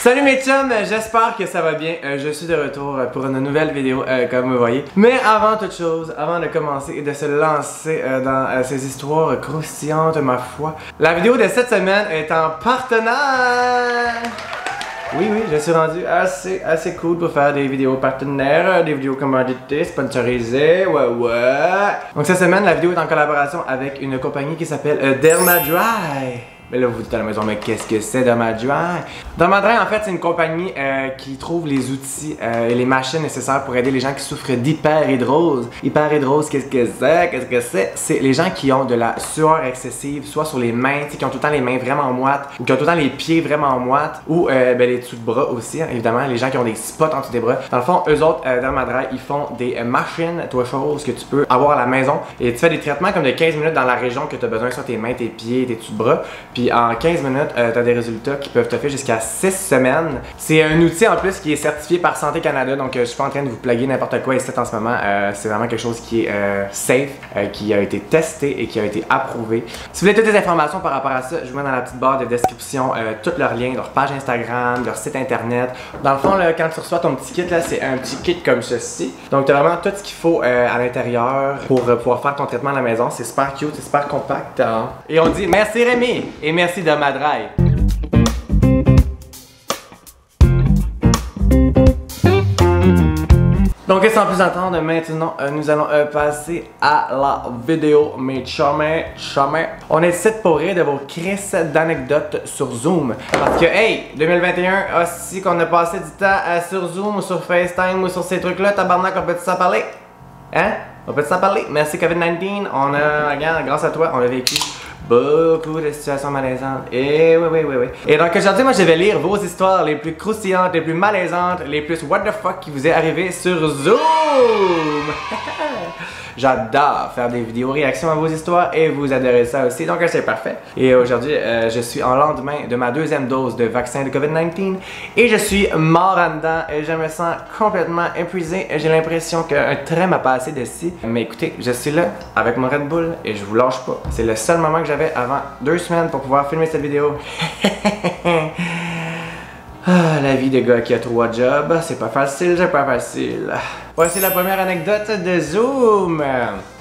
Salut mes chums, j'espère que ça va bien. Je suis de retour pour une nouvelle vidéo comme vous voyez. Mais avant toute chose, avant de commencer et de se lancer dans ces histoires croustillantes ma foi, la vidéo de cette semaine est en partenaire. Oui, je suis rendu assez cool pour faire des vidéos partenaires, des vidéos commanditées, sponsorisées, ouais. Donc cette semaine, la vidéo est en collaboration avec une compagnie qui s'appelle Dermadry. Mais là, vous vous dites à la maison, mais qu'est-ce que c'est Dermadry? Dermadry, en fait, c'est une compagnie qui trouve les outils et les machines nécessaires pour aider les gens qui souffrent d'hyperhidrose. Hyperhidrose, qu'est-ce que c'est? C'est les gens qui ont de la sueur excessive, soit sur les mains, qui ont tout le temps les mains vraiment moites, ou qui ont tout le temps les pieds vraiment moites, ou les dessous de bras aussi, hein, évidemment, les gens qui ont des spots en dessous des bras. Dans le fond, eux autres, Dermadry, ils font des machines, toi chose, que tu peux avoir à la maison, et tu fais des traitements comme de 15 minutes dans la région que tu as besoin, soit tes mains, tes pieds, tes dessous de bras. Puis en 15 minutes, tu as des résultats qui peuvent te faire jusqu'à 6 semaines. C'est un outil en plus qui est certifié par Santé Canada, donc je suis pas en train de vous plugger n'importe quoi ici en ce moment. C'est vraiment quelque chose qui est safe, qui a été testé et qui a été approuvé. Si vous voulez toutes les informations par rapport à ça, je vous mets dans la petite barre de description tous leurs liens, leur page Instagram, leur site internet. Dans le fond, là, quand tu reçois ton petit kit, là, c'est un petit kit comme ceci. Donc tu as vraiment tout ce qu'il faut à l'intérieur pour pouvoir faire ton traitement à la maison. C'est super cute, c'est super compact. Hein? Et on dit merci Rémi et merci Dermadry. Donc sans plus attendre, maintenant nous allons passer à la vidéo mes chumés. On est ici pour rire de vos crises d'anecdotes sur Zoom. Parce que hey, 2021, aussi qu'on a passé du temps sur Zoom ou sur FaceTime ou sur ces trucs là, tabarnak, on peut-tu s'en parler? Hein? On peut s'en parler? Merci COVID-19, on a, regarde, grâce à toi, on a vécu beaucoup de situations malaisantes. Et oui. Et donc aujourd'hui, moi je vais lire vos histoires les plus croustillantes, les plus malaisantes, les plus what the fuck qui vous est arrivé sur Zoom. J'adore faire des vidéos réactions à vos histoires et vous adorez ça aussi, donc c'est parfait. Et aujourd'hui, je suis en lendemain de ma deuxième dose de vaccin de COVID-19 et je suis mort en dedans et je me sens complètement épuisé. J'ai l'impression qu'un train m'a passé dessus. Mais écoutez, je suis là avec mon Red Bull et je vous lâche pas. C'est le seul moment que j'avais avant 2 semaines pour pouvoir filmer cette vidéo. La vie de gars qui a 3 jobs, c'est pas facile. Voici la première anecdote de Zoom.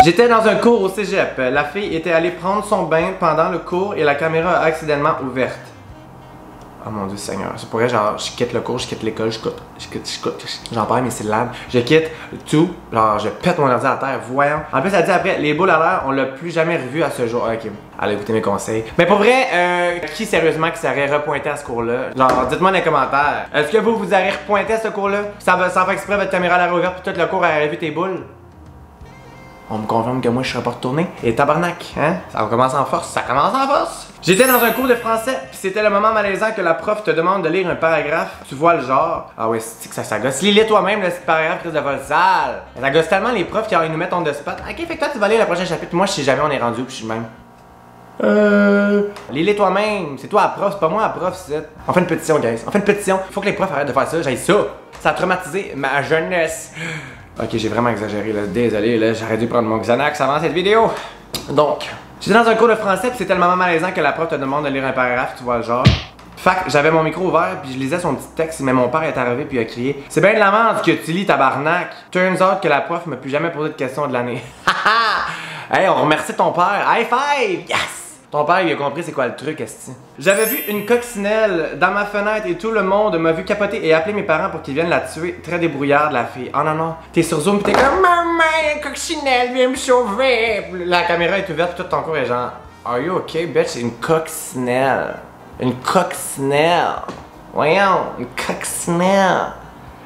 J'étais dans un cours au cégep. La fille était allée prendre son bain pendant le cours et la caméra a accidentellement ouverte. Oh mon Dieu Seigneur, c'est pour vrai, genre, je quitte le cours, je quitte l'école, j'en perds mes syllabes, je quitte tout, genre, je pète mon ordi à terre, voyons. En plus, elle dit après, les boules à l'air, on l'a plus jamais revu à ce jour. Ok, allez écouter mes conseils. Mais pour vrai, qui sérieusement qui s'aurait repointé à ce cours-là? Genre, dites-moi dans les commentaires, est-ce que vous aurez repointé à ce cours-là? Sans faire exprès, votre caméra à l'air ouverte, puis tout le cours aurait vu tes boules? On me confirme que moi je serais pas retourné. Et tabarnak, hein? Ça commence en force, ça commence en force! J'étais dans un cours de français, puis c'était le moment malaisant que la prof te demande de lire un paragraphe. Tu vois le genre. Ah ouais, c'est que ça gosse. Lis-le toi-même, le paragraphe, crise de vol sale. Ça gosse tellement les profs qui ils nous mettent on the spot. Ok, fait que toi tu vas lire le prochain chapitre. Moi je sais jamais on est rendu, puis je suis le même. Lis-les toi-même. C'est toi la prof, c'est pas moi la prof, c'est. On fait une pétition, guys. On fait une pétition. Faut que les profs arrêtent de faire ça. J'ai ça. Ça a traumatisé ma jeunesse. Ok, j'ai vraiment exagéré là, désolé, là, j'aurais dû prendre mon Xanax avant cette vidéo. Donc, j'étais dans un cours de français puis c'était le moment malaisant que la prof te demande de lire un paragraphe, tu vois le genre. Fait que j'avais mon micro ouvert puis je lisais son petit texte, mais mon père est arrivé puis il a crié « C'est bien de la merde que tu lis, tabarnak! » Turns out que la prof m'a plus jamais posé de questions de l'année. Hey, on remercie ton père! High five! Yes! Ton père, il a compris c'est quoi le truc, esti. J'avais vu une coccinelle dans ma fenêtre et tout le monde m'a vu capoter et appeler mes parents pour qu'ils viennent la tuer. Très débrouillard de la fille. Oh non, t'es sur Zoom pis t'es comme « Maman, une coccinelle, viens me sauver! » La caméra est ouverte, tout ton cours est genre « Are you okay, bitch? C'est une coccinelle. Une coccinelle. Voyons, une coccinelle. »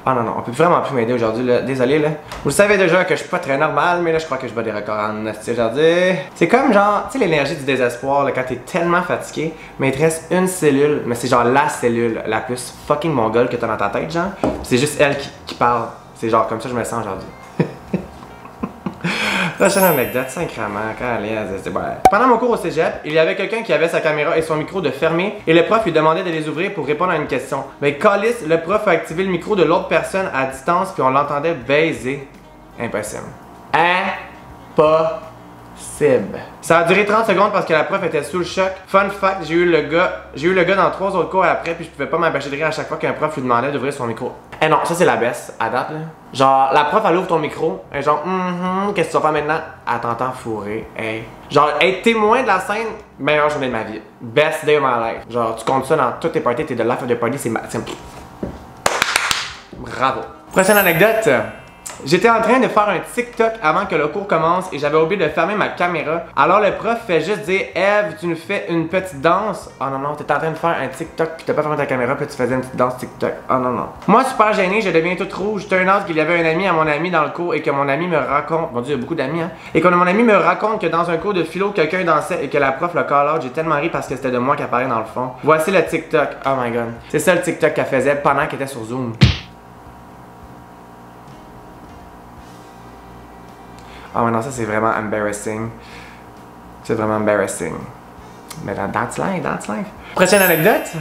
Ah non, on peut vraiment plus m'aider aujourd'hui, là. Désolé, là. Vous le savez déjà que je suis pas très normal, mais là, je crois que je bats des records en esti aujourd'hui. C'est comme genre, tu sais, l'énergie du désespoir, là, quand t'es tellement fatigué, mais il te reste une cellule, mais c'est genre la cellule la plus fucking mongole que t'as dans ta tête, genre. C'est juste elle qui parle. C'est genre comme ça je me sens aujourd'hui. Prochaine anecdote, sacrément, pendant mon cours au cégep, il y avait quelqu'un qui avait sa caméra et son micro de fermé et le prof lui demandait de les ouvrir pour répondre à une question. Mais calice, le prof a activé le micro de l'autre personne à distance puis on l'entendait baiser. Impossible. Sib. Ça a duré 30 secondes parce que la prof était sous le choc. Fun fact, j'ai eu le gars dans 3 autres cours après, puis je pouvais pas m'empêcher de rire à chaque fois qu'un prof lui demandait d'ouvrir son micro. Eh non, ça c'est la baisse, à date là. Genre, la prof elle ouvre ton micro, et genre, qu'est-ce que tu vas faire maintenant? Elle t'entend fourrer, hey. Genre, être témoin de la scène, meilleure journée de ma vie. Best day of my life. Genre, tu comptes ça dans toutes tes parties, t'es de life of the party, c'est bravo. Prochaine anecdote. J'étais en train de faire un TikTok avant que le cours commence et j'avais oublié de fermer ma caméra. Alors le prof fait juste dire « Eve, tu nous fais une petite danse? » Oh non, non, t'étais en train de faire un TikTok puis t'as pas fermé ta caméra puis tu faisais une petite danse TikTok. Oh non, non. Moi, super gêné, je deviens toute rouge. Turn out qu'il y avait un ami à mon ami dans le cours et que mon ami me raconte... Mon Dieu, il y a beaucoup d'amis, hein? Et que mon ami me raconte que dans un cours de philo, quelqu'un dansait et que la prof le call out. J'ai tellement ri parce que c'était de moi qui apparaît dans le fond. Voici le TikTok. Oh my god. C'est ça le TikTok qu'elle faisait pendant qu'elle était sur Zoom. Ah oh, non, ça c'est vraiment embarrassing. C'est vraiment embarrassing. Mais that's life, that's life. Prochaine anecdote.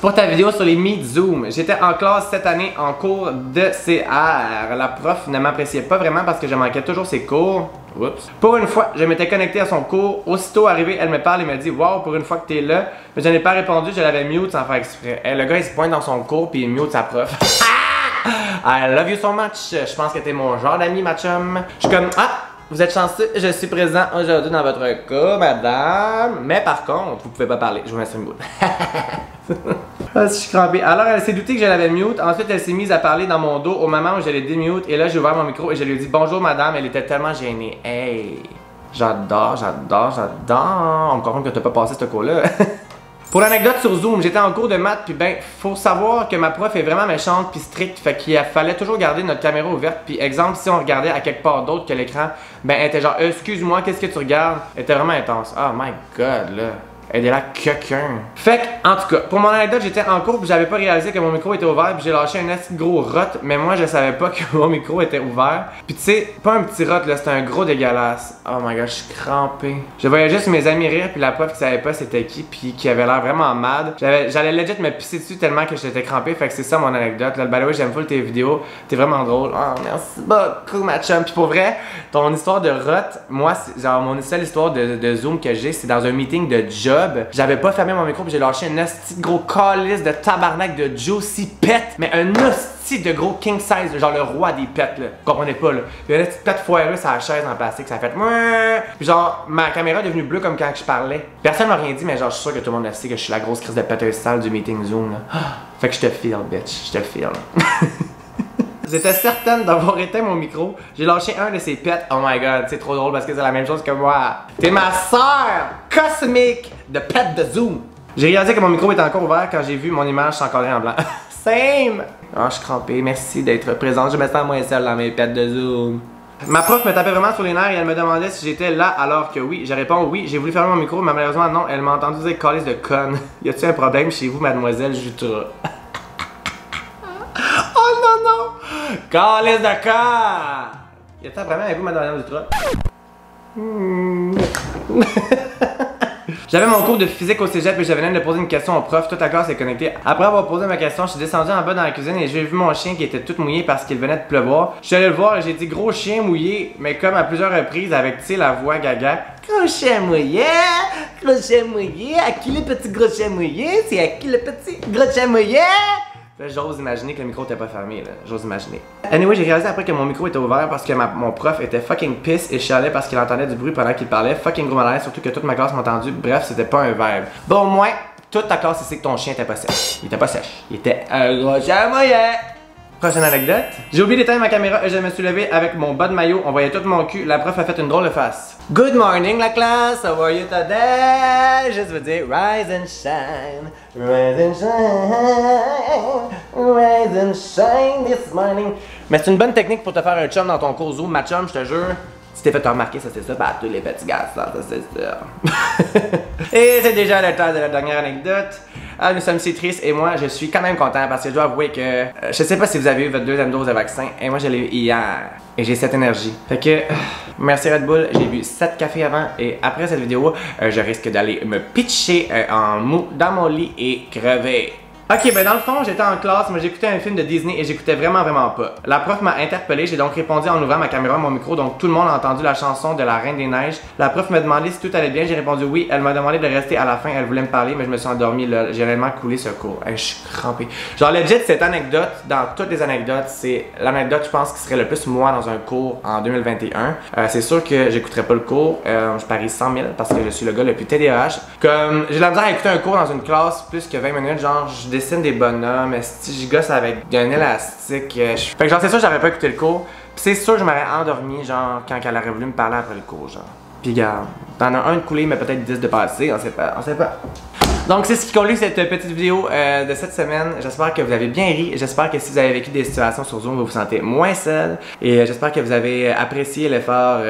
Pour ta vidéo sur les Meet Zoom, j'étais en classe cette année en cours de CR. La prof ne m'appréciait pas vraiment parce que je manquais toujours ses cours. Oups. Pour une fois, je m'étais connecté à son cours. Aussitôt arrivé, elle me parle et me dit « Wow, pour une fois que t'es là. » Mais je n'ai pas répondu, je l'avais mute sans faire exprès. Et le gars il se pointe dans son cours puis il mute sa prof. I love you so much. Je pense que t'es mon genre d'ami, ma chum. Je suis comme « Ah! Vous êtes chanceux, je suis présent aujourd'hui dans votre cas, madame. Mais par contre, vous pouvez pas parler. Je vous mets sur une boule. Ah, si je suis crampé. Alors, elle s'est doutée que je l'avais mute. Ensuite, elle s'est mise à parler dans mon dos au moment où je l'ai démute. Et là, j'ai ouvert mon micro et je lui ai dit bonjour, madame. Elle était tellement gênée. Hey, j'adore, j'adore, j'adore. On me comprend que t'as pas passé ce cours-là. Pour l'anecdote sur Zoom, j'étais en cours de maths, puis ben, faut savoir que ma prof est vraiment méchante puis stricte, fait qu'il fallait toujours garder notre caméra ouverte, puis exemple, si on regardait à quelque part d'autre que l'écran, ben, elle était genre, excuse-moi, qu'est-ce que tu regardes? Elle était vraiment intense. Oh my god, là. Elle est là, quelqu'un. Fait que, en tout cas, pour mon anecdote, j'étais en cours puis j'avais pas réalisé que mon micro était ouvert puis j'ai lâché un assez gros rot, mais moi je savais pas que mon micro était ouvert. Puis tu sais, pas un petit rot là, c'était un gros dégueulasse. Oh my god, je suis crampé. Je voyais juste mes amis rire puis la prof qui savait pas c'était qui puis qui avait l'air vraiment mad. J'allais legit me pisser dessus tellement que j'étais crampé, fait que c'est ça mon anecdote. Là, by the way, j'aime full tes vidéos, t'es vraiment drôle. Oh merci beaucoup ma chum. Puis pour vrai, ton histoire de rot, moi, genre mon seule histoire de Zoom que j'ai, c'est dans un meeting de job. J'avais pas fermé mon micro puis j'ai lâché un hostie de gros calice de tabarnak de Juicy Pet, mais un hostie de gros king size, genre le roi des pets là. Vous comprenez pas là. Puis une petite pet foireuse sur la chaise en plastique, ça a fait puis genre ma caméra est devenue bleue comme quand je parlais. Personne m'a rien dit, mais genre je suis sûr que tout le monde le sait que je suis la grosse crise de péteuse sale du meeting Zoom là. Fait que je te feel bitch, je te feel. J'étais certaine d'avoir éteint mon micro. J'ai lâché un de ces pets. Oh my god, c'est trop drôle parce que c'est la même chose que moi. T'es ma sœur cosmique de pet de Zoom. J'ai réalisé que mon micro était encore ouvert quand j'ai vu mon image s'encoller en blanc. Same! Oh, je suis crampé. Merci d'être présente. Je me sens moins seule dans mes pets de Zoom. Ma prof me tapait vraiment sur les nerfs et elle me demandait si j'étais là alors que oui. Je réponds oui. J'ai voulu fermer mon micro, mais malheureusement non. Elle m'a entendu dire calice de conne. Y a-t-il un problème chez vous, mademoiselle Jutra? Calice de cas! Y a-t-il un problème avec vous, mademoiselle Dutra? J'avais mon cours de physique au cégep et je venais de poser une question au prof. Toute la classe est connectée. Après avoir posé ma question, je suis descendu en bas dans la cuisine et j'ai vu mon chien qui était tout mouillé parce qu'il venait de pleuvoir. Je suis allé le voir et j'ai dit gros chien mouillé, mais comme à plusieurs reprises avec, tu sais, la voix gaga. Gros chien mouillé, gros chien mouillé, à qui le petit gros chien mouillé? C'est à qui le petit gros chien mouillé? J'ose imaginer que le micro était pas fermé, là. J'ose imaginer. Anyway, j'ai réalisé après que mon micro était ouvert parce que mon prof était fucking piss et chialait parce qu'il entendait du bruit pendant qu'il parlait. Fucking gros malaise, surtout que toute ma classe m'a entendu. Bref, c'était pas un verbe. Bon, au moins, toute ta classe ici que ton chien était pas sèche. Il était pas sèche. Il était un gros chien mouillé. Prochaine anecdote. J'ai oublié d'éteindre ma caméra et je me suis levé avec mon bas de maillot. On voyait tout mon cul. La prof a fait une drôle de face. Good morning la classe, how are you today? Juste vous dire rise and shine, rise and shine, rise and shine this morning. Mais c'est une bonne technique pour te faire un chum dans ton cours Zoom, ma chum, je te jure. Si t'es fait remarquer, ça c'est ça, bah tous les petits gars, ça c'est ça. Et c'est déjà le temps de la dernière anecdote. Ah, nous sommes si tristes et moi je suis quand même content parce que je dois avouer que je sais pas si vous avez eu votre deuxième dose de vaccin et moi je l'ai eu hier et j'ai cette énergie. Fait que merci Red Bull, j'ai bu 7 cafés avant et après cette vidéo je risque d'aller me pitcher en mou dans mon lit et crever. Ok, ben dans le fond, j'étais en classe, moi j'écoutais un film de Disney et j'écoutais vraiment pas. La prof m'a interpellé, j'ai donc répondu en ouvrant ma caméra et mon micro, donc tout le monde a entendu la chanson de la Reine des Neiges. La prof m'a demandé si tout allait bien, j'ai répondu oui. Elle m'a demandé de rester à la fin, elle voulait me parler, mais je me suis endormi là. J'ai réellement coulé ce cours. Hey, je suis crampé. Genre legit, cette anecdote, dans toutes les anecdotes, c'est l'anecdote, je pense, qui serait le plus moi dans un cours en 2021. C'est sûr que j'écouterai pas le cours, je parie 100 000 parce que je suis le gars le plus TDAH. Comme j'ai la misère à écouter un cours dans une classe plus que 20 minutes, genre je dessine des bonhommes, si je gosse avec un élastique. Fait que genre c'est sûr j'aurais pas écouté le cours. Pis c'est sûr je m'aurais endormi genre quand elle aurait voulu me parler après le cours genre. Pis regarde, t'en as un de coulé mais peut-être 10 de passé, on sait pas. Donc c'est ce qui conclut cette petite vidéo de cette semaine. J'espère que vous avez bien ri. J'espère que si vous avez vécu des situations sur Zoom, vous vous sentez moins seul. Et j'espère que vous avez apprécié l'effort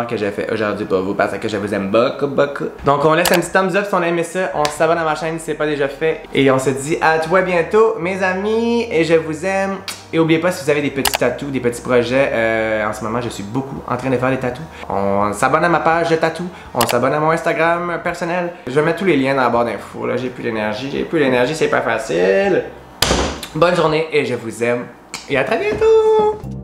que j'ai fait aujourd'hui pour vous parce que je vous aime beaucoup. Donc on laisse un petit thumbs up si on a aimé ça. On s'abonne à ma chaîne si c'est pas déjà fait. Et on se dit à toi bientôt mes amis. Et je vous aime. Et n'oubliez pas, si vous avez des petits tatous, des petits projets, en ce moment, je suis beaucoup en train de faire des tatous. On s'abonne à ma page de tatou, on s'abonne à mon Instagram personnel. Je vais mettre tous les liens dans la barre d'infos. Là, j'ai plus d'énergie, c'est pas facile. Bonne journée et je vous aime. Et à très bientôt!